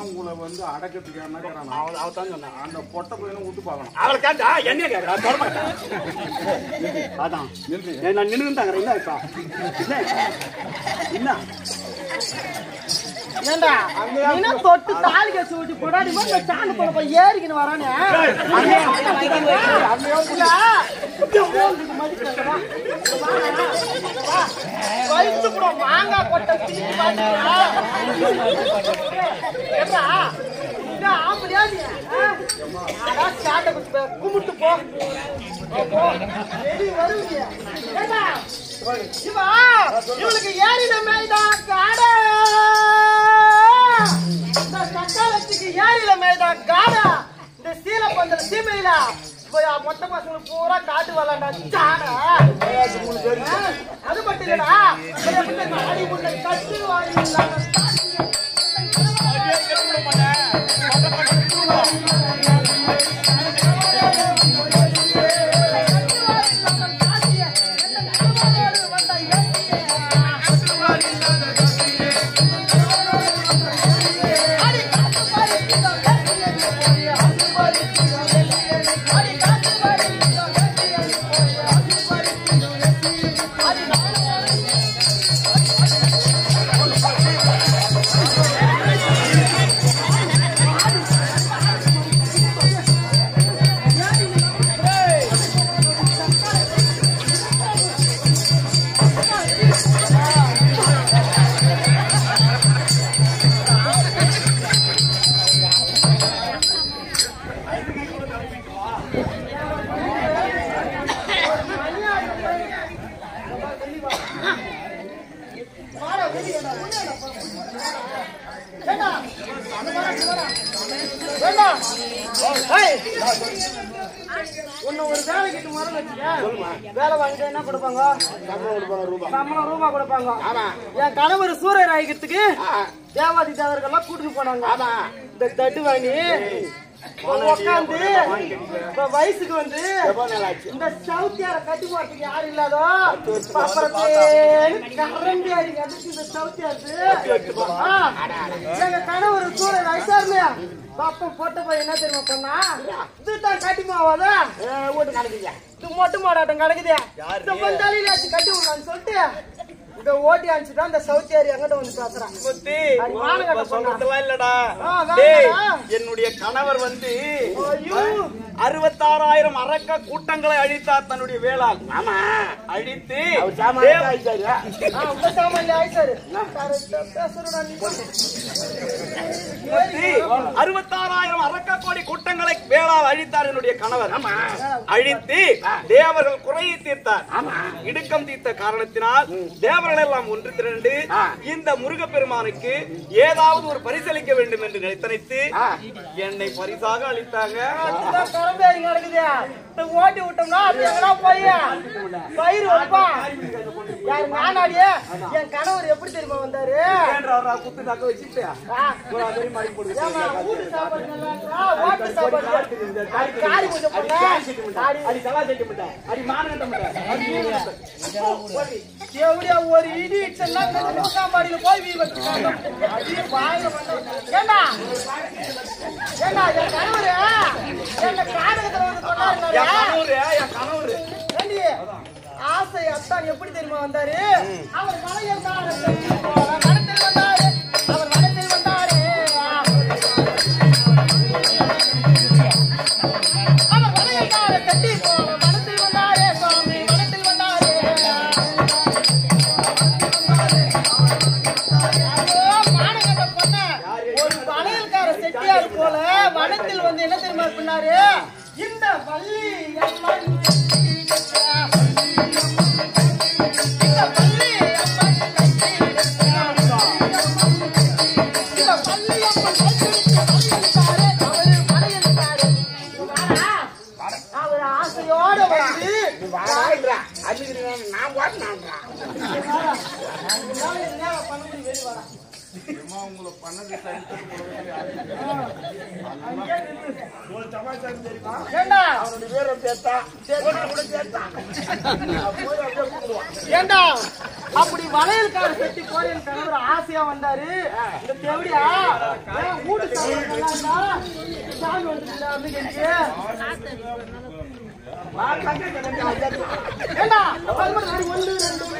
உங்களை வந்து அடக்கத்துக்கு அந்த பொட்டை பையனை விட்டு பார்க்கணும். அவளை கேட்டா என்ன கேட்கறா சொல்ல மாட்டேன். அதான் நான் நின்றுட்டாங்க. என்ன ஏண்டா நீ தொட்டு தாலி கட்டி விட்டு போடாடி வந்து சாணி போட போய் ஏறிக்கின்னு வரானே வயிற்று கூட மாங்காய் கொட்டை கும்பிட்டு போ வருவீங்க. இவளுக்கு ஏறின மேய்தான் காடை, இந்த சட்டாளத்துக்கு ஏறின மேய்தான் காடை. இந்த சீலை பந்தல சீமையில மொத்த பசங்களுக்கு பூரா காட்டு வரலாண்டா சாடை. அது மட்டும் இல்லடா அடி முன்ன கட்டு வாங்கிடலாம். ஒன்னு ஒரு வேலை கிட்ட மரம் வச்சுக்க வேலை வாங்கிட்டு என்ன கொடுப்பாங்க? சம்பளம் ரூபா கொடுப்பாங்க. என் கணவர் சூரியர் ஆகிக்கிறதுக்கு தேவாதி தேவர்கள்லாம் கூட்டிட்டு போனாங்க. இந்த தட்டு வாங்கி உட்காந்து வயசுக்கு வந்து இந்த சவுத்தியார கட்டி போறதுக்கு யாரும் இல்லாதோ கரண்டி அடி கட்டிச்சு இந்த சவுத்தியாரு. எங்க கணவர் சூரியர் ஆயிட்டா இல்லையா பாப்பம் போட்ட போய் என்ன தெரியுமா பண்ணா இதுதான் கட்டி மாவாதா ஓட்டு கிடைக்குது. இது மொட்டு மாடாட்டம் கிடைக்குது. இந்த பந்தாலியில கட்டி விடலான்னு சொல்லிட்டு இந்த ஓட்டி அனுப்பிச்சுட்டா இந்த சவுத்தியாரி எங்கிட்ட வந்து பேசுறான். இல்லடா என்னுடைய கணவர் வந்து 66,000 அரக்க கூட்டங்களை அழித்தார் தன்னுடைய வேளாள். ஆமா அழித்து 66,000 அரக்க கோடி கூட்டங்களை வேளாள் அழித்தார் என்னுடைய கணவர். அழித்து தேவர்கள் குறையை தீர்த்தார். இடுக்கம் தீர்த்த காரணத்தினால் தேவர்கள் எல்லாம் ஒன்று திரண்டு இந்த முருகப்பெருமானுக்கு ஏதாவது ஒரு பரிசளிக்க வேண்டும் என்று நினைத்து என்னை பரிசாக அளித்தாங்க. ஓட்டி விட்டோம்னா பயிர் வைப்பான். நானாடியே என் கணவர் எப்படி தெரியுமா வந்தாரு? குத்து தக்க வச்சுட்டு ஒரு இடி மாடியில போய் ஏண்டா ஏண்டா என் கணவர் என்ன காடகத்துல வந்து சொன்னாரு. ஆசை அத்தான் எப்படி தெரியுமா வந்தாரு? அவர் மலையில் வனத்தில் வந்தாரு. அவர் வனத்தில் வந்தாரு. அவர் மலையில் கட்டி வனத்தில் வந்தாரு. சுவாமி வனத்தில் வந்தாரு. மானகட்ட பொண்ண ஒரு வளையல்கார செட்டியார் போல வனத்தில் வந்து என்ன தெரியுமா பண்ணாரு? இந்த வள்ளி அவரு நான் வாட்டினான்றா பண்ணி வெளியே வரா உங்களை பண்ணது அவனுடைய பேரை சேர்த்தா கூட சேர்த்தா ஏண்டா அப்படி வளையல்கார செட்டி போற என் கணவர் ஆசையா வந்தாரு இந்த தேவடியா வீட்டு சாமி வந்துட்டு ஏண்டா 1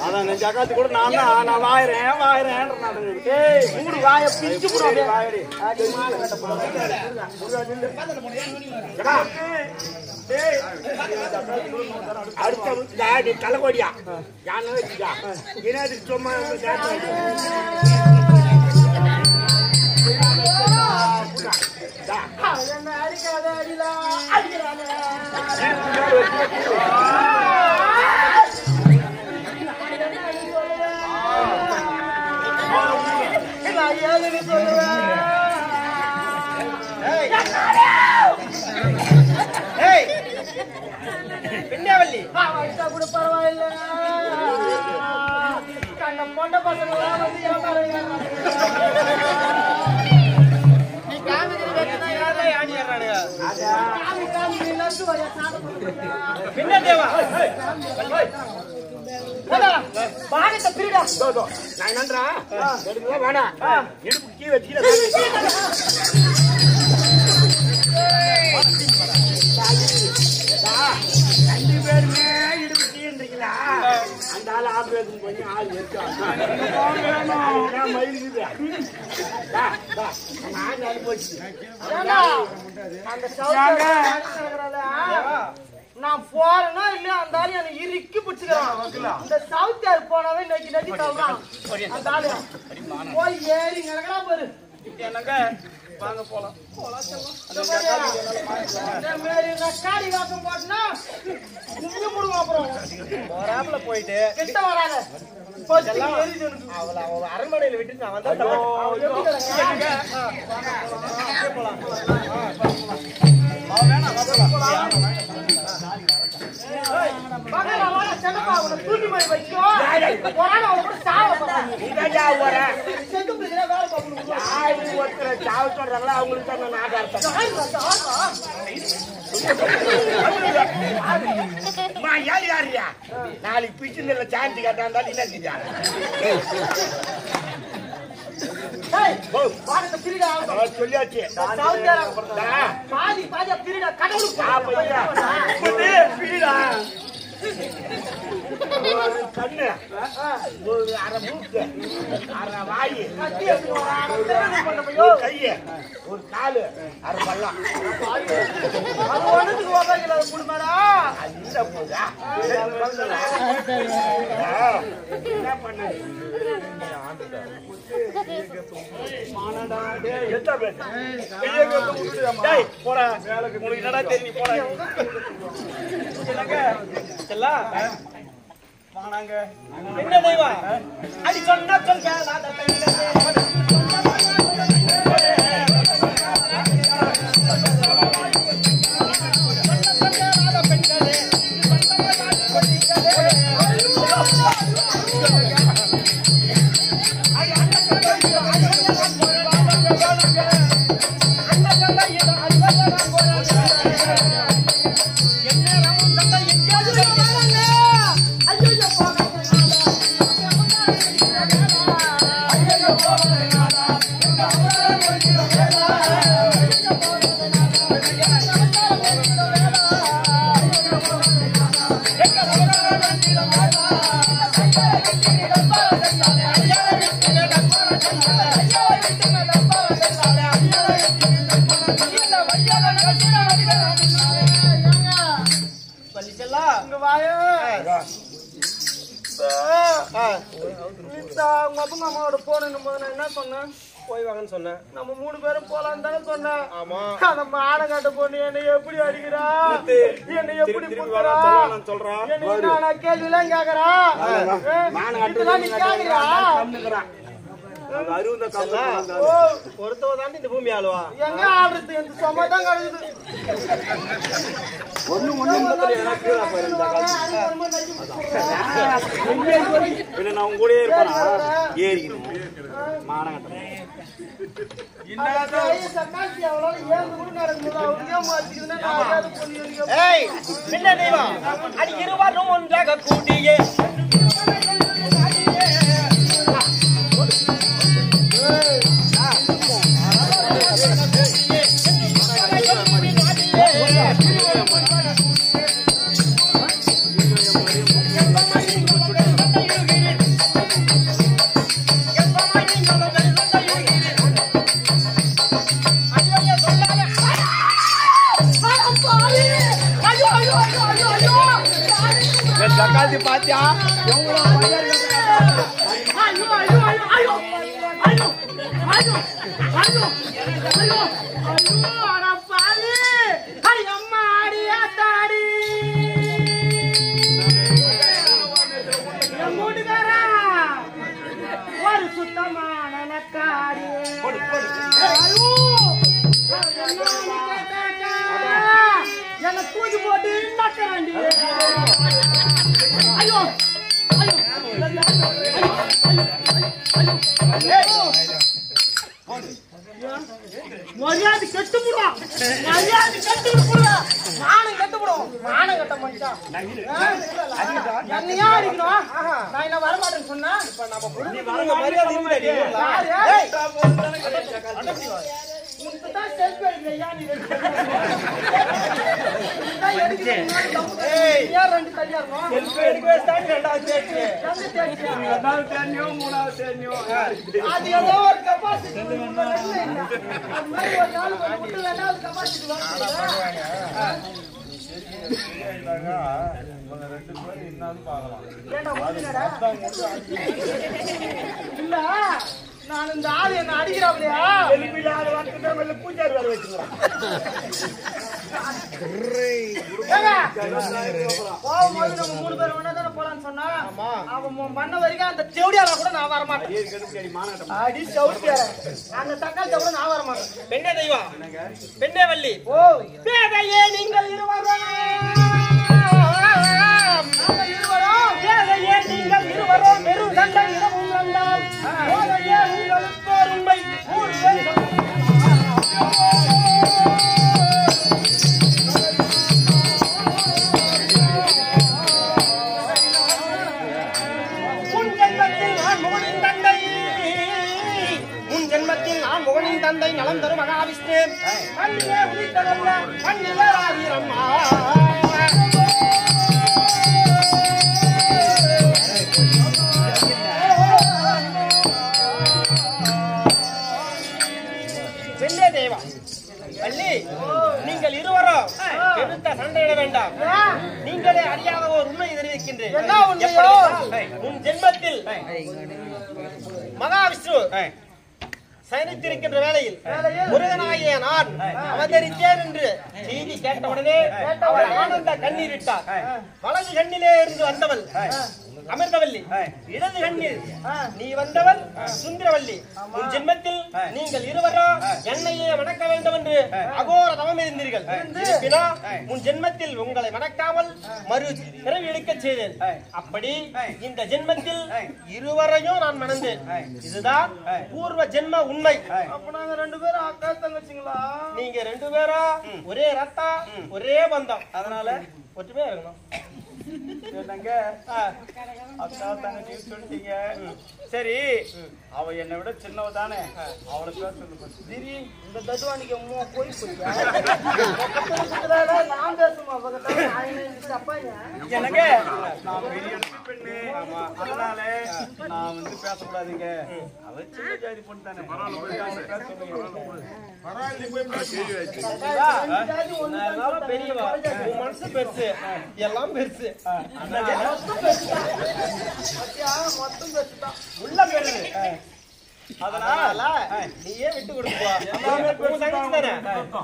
அதான் ஜகாத்து கூட நான் வாயிறேன் மூடு வாய பிச்சு அடுத்த தலைக்கோடியா யானை வச்சுக்கா என்னது சும்மா பின்னவல்லி கூட பரவாயில்ல கண்ண பொண்ட பசங்க நீ காமிக்கிற வெச்சனா யாரே ஆடி ஏறானுங்க காமி லட்டு வர சாப்பிடு பின்ன தேவா பாகத்தை பிரிடா நான் என்னன்றா எடுக்கல வேணா இடுப்பு கீ வச்சுக்கிற ரெண்டு பேருமே இடுப்பு கீன்றீங்களா அந்த ஆள் ஆபரேஷன் பண்ணி ஆள் போச்சு நான் போறேன்னா இல்லையா அந்த ஆளு எனக்கு இறுக்கி பிடிச்சுக்கிறான் இந்த சவுத்தார் போனவன் நெட்டி நெட்டி தவறான் அந்த ஆளு போய் ஏறி நடக்கிறா பாரு என்னங்க வாங்க போலாம் காடி வாக்கம் போட்டுனா கும்பி முடுவோம் அப்புறம் வராமல போயிட்டு கிட்ட வராத அவள அரண்மனையில விட்டு நான் வந்தா தூக்கி மாதிரி வைக்கோ சாவ சொல்றாங்களா அவங்களுக்கு தான் நான் யார் யாரியா நாளைக்கு பிச்சுல சாந்தி கேட்டா இருந்தாலும் என்ன செஞ்சா சொல்லியாச்சு பாதி பாதியா பிரிடா கடவுள் பிரிடா கண்ணு ஒரு அரை மூக்கு அரை வாய் ஒரு கைய ஒரு காலு அரை பள்ளம் அது ஒண்ணுத்துக்கு உக்காக்கல குடுமாடா இல்ல போதா என்ன பண்ண போடா உனக்கு என்னடா தெரியும் போடா வாங்க என்ன தெய்வம் அடி சொன்ன சொல் கேளாத அம்மாவோட போனும் போது நான் என்ன சொன்னேன் போய் வாங்கன்னு சொன்னேன் நம்ம 3 பேரும் போலாம் தானே சொன்னேன் அந்த மாடை காட்ட பொண்ணு என்னை எப்படி அடிக்கிறா என்னை எப்படி புத்துறா சொல்றான் நான் கேள்விலாம் கேக்குறா இதெல்லாம் நீ கேக்குறியா ஒருத்தவ தாண்டி இந்த பூமி ஆளுவா எங்க ஆடுறது எனக்கு சும்மா தான் கிடைக்குது நான் உங்க கூட இருப்பேன் ஏறிக்கணும் மானகட்டம் அது இருவரும் ஒன்றாக கூட்டியே ஜக்காத்தி பாத்தியா ஒரு சுத்தமான நக்காரி என்ன தூக்கி போட்டு நக்கறாண்டி ஐயோ மரியாதை கெட்டு போடுவா மரியாதை கெட்டு போடுவா மானம் கெட்டு போடுவோம் மானம் கட்ட மனுஷன் என்னையா அடிக்கணும் நான் என்ன வர மாட்டேன்னு சொன்னா இப்ப நம்ம மரியாதை உன்கிட்ட செல்ஃபி எடுக்கலையா நீ ரெண்டு தனியா இருக்கும் செல்ஃபி எடுக்கவே தான் ரெண்டாவது தேய்ச்சி ரெண்டாவது தேனியும் மூணாவது தேனியும் அது ஏதோ ஒரு கெப்பாசிட்டி அது மாதிரி ஒரு நாள் மட்டும் ரெண்டாவது கெப்பாசிட்டி ரெண்டு பேரும் என்னன்னு பாக்கலாம் இல்ல நான் இந்த ஆள் என்ன அடிக்கிறாப்லையா பூஜாரி வேற வச்சுக்கிறேன் போகும்போது நம்ம 3 பேரும் ஒண்ணா தானே போலான்னு சொன்னா அவன் பண்ண வரைக்கும் அந்த செவடியாரா கூட நான் வர மாட்டேன் அடி செவடியாரா அந்த தக்காளி கூட நான் வர மாட்டேன் பெண்ணே தெய்வம் பெண்ணே வள்ளி ஓ பேதையே நீங்கள் இருவரும் பேதையே நீங்கள் இருவரும் வெறும் தண்டை இரவும் வந்தால் போதையே உங்களுக்கு ஒரு உண்மை 3 பேர் தந்தை நலம் தரும் மகாவிஷ்ணு மண்ணிலே உதித்ததல்ல மண்ணிலே ஆயிரம்மா என்று. என்ன உண்மையோ? உன் ஜென்மத்தில் மகாவிஷ்ணு சயனித்திருக்கின்ற வேளையில் முருகனாகிய நான் அவதரித்தேன் என்று செய்தி கேட்டவுடனே அவர் ஆனந்த கண்ணீர் விட்டார். வலது கண்ணிலே இருந்து வந்தவள் அமிர்தவல்லி, இடது கண்ணில் நீ வந்தவள் சுந்தரவல்லி. உன் ஜென்மத்தில் நீங்கள் இருவரும் என்னையே வணக்க வேண்டும் என்று அகோர தவம் இருந்தீர்கள். இருப்பினும் உன் ஜென்மத்தில் உங்களை வணக்காமல் மறு பிறவி எடுக்க செய்தேன். அப்படி இந்த ஜென்மத்தில் இருவரையும் நான் மணந்தேன். இதுதான் பூர்வ ஜென்ம உண்மை. அப்ப நாங்க 2 பேரும் அக்கா தங்கச்சிங்களா? நீங்க 2 பேரும் ஒரே ரத்தம் ஒரே பந்தம், அதனால ஒற்றுமையா இருக்கணும். அக்கா தங்கச்சி சொல்லிட்டீங்க. சரி, அவ என்னை விட சின்னவ தானே, அவளை சரி, இந்த தத்துவானிக்கு போய் நான் பேசுமா எனக்கு நான் பெரிய பெண்ணு, அதனால நான் வந்து பேசக்கூடாதுங்க. அவ சின்ன ஜாதி பொண்ணு தானே, பெரியவா, உன் மனசு பெருசு, எல்லாம் பெருசு, மொத்தம் பேசுதான் உள்ள பெருசு. அதனால நீயே விட்டு கொடுப்பா. உன் தங்கச்சி தானே,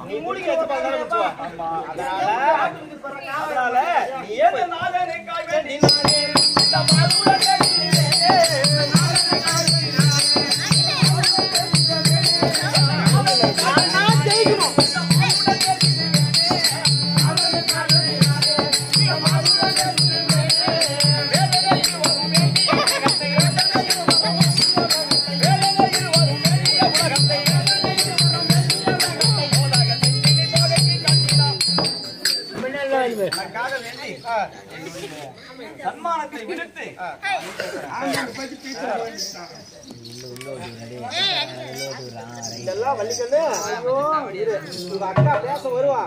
நீ மூடிக்க வச்சு பார்த்தாலே விட்டுவா. அதனால நீயே சன்மானத்தை விடுத்து இதெல்லாம் வள்ளிக்கண்ணு. உங்க அக்கா பேச வருவா.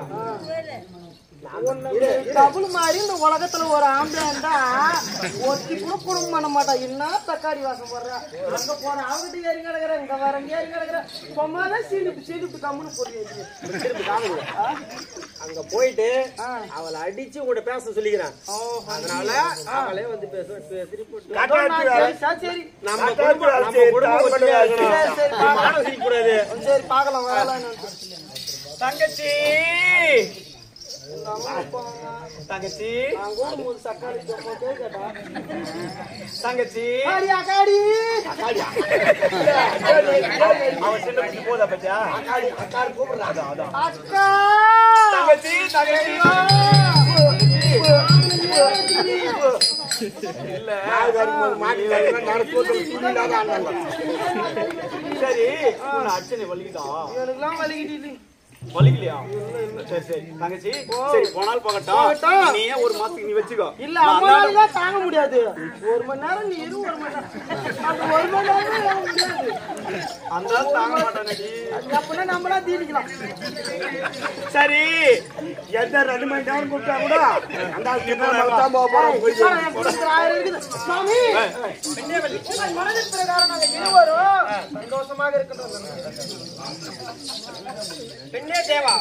டபுள் மாதிரி இந்த உலகத்துல ஒரு ஆம்பளை இருந்தா ஒத்தி கூட குடும்பம் பண்ண மாட்டா. என்ன தக்காளி வாசம் போடுற, அங்க போற அவங்கிட்ட ஏறி கிடக்குற, இங்க வர ஏறி கிடக்குற, சும்மாதான் சீட்டு கம்முன்னு போட்டு அங்க போயிட்டு அவளை அடிச்சு உங்கள்ட்ட பேச சொல்லிக்கிறான். அதனால அவளே வந்து சரி கூடாது. சரி பாக்கலாம் வரலாம். தங்கச்சி தங்கச்சி சக்காளி கேட்டா தங்கச்சி அக்காடி அவன் சின்ன பிள்ளை போதா பத்தியா? அக்கா தங்கச்சி தங்கச்சி இல்ல சரி, அச்சனை வலிக்குதான். எனக்குலாம் வலிக்கிட்டு வலிக்கலையா? சரி சரி தங்கச்சி, சரி போனால் போகட்டும். நீ ஒரு மாசத்துக்கு நீ வச்சுக்கோ. இல்ல அம்மாவால தாங்க முடியாது. 1 மணி நேரம் நீ இரு, 1 மணி நேரம் அந்த 1 மணி நேரம் தாங்க முடியாது. அந்த தாங்க மாட்டானடி. அப்பனா நம்மளா தீனிக்கலாம். சரி, எந்த 2 மணி நேரம் கூப்பிட்டா கூட அந்த சாமி மனதின் பிரகாரம் நாங்க இருவரும் சந்தோஷமாக இருக்கின்றோம். பெண்ணே தேவா,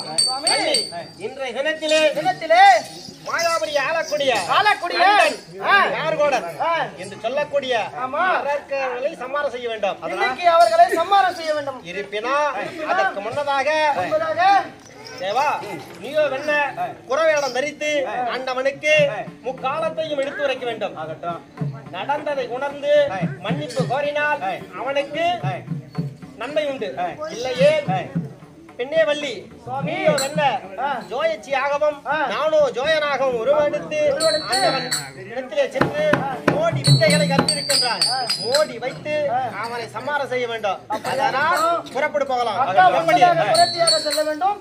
இன்றைய தினத்திலே மாயாபுரி ஆளக்கூடிய யார்கோடர் என்று சொல்லக்கூடிய அரக்கர்களை சம்மாரம் செய்ய வேண்டும். இன்னைக்கு அவர்களை சம்மாரம் செய்ய வேண்டும். இருப்பினும் அதற்கு முன்னதாக தேவா, நீயோ வெண்ண குறவேடம் தரித்து ஆண்டவனுக்கு முக்காலத்தையும் எடுத்து உரைக்க வேண்டும். நடந்ததை உணர்ந்து மன்னிப்பு கோரினால் அவனுக்கு நன்மை உண்டு. இல்லையே பெண்ணே வள்ளி, நீயோ வெண்ண ஜோயச்சியாகவும் நானோ ஜோயனாகவும் உருவெடுத்து ஆண்டவன் இடத்திலே சென்று மோடி வித்தைகளை கற்பிருக்கின்றான். மோடி வைத்து அவனை சம்மாரம் செய்ய வேண்டும். அதனால் புறப்பட்டு போகலாம். செல்ல வேண்டும்,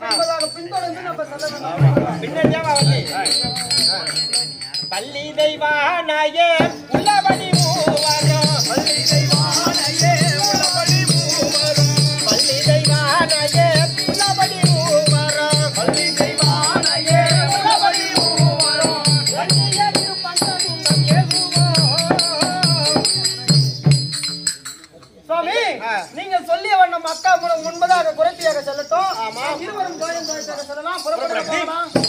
பின்தொடர்ந்து நம்ம செல்ல வேண்டும். பின்னேவா வள்ளி, பள்ளி தெய்வானாயே உள்ளபடி மூவரும், பள்ளி தெய்வானாயே உள்ளபடி மூவரும், பள்ளி தெய்வானாயே உள்ளபடி மூவரும், பள்ளி தெய்வானாயே உள்ளபடி மூவரும், வள்ளியையு பந்தனும் ஏகுவோம். சுவாமி, நீங்க சொல்லிய வண்ணம் அக்கா முன்பதாக குறைத்தியாக செல்லட்டும். இருவரும் கோயம் செல்லலாம். புறப்பட்டு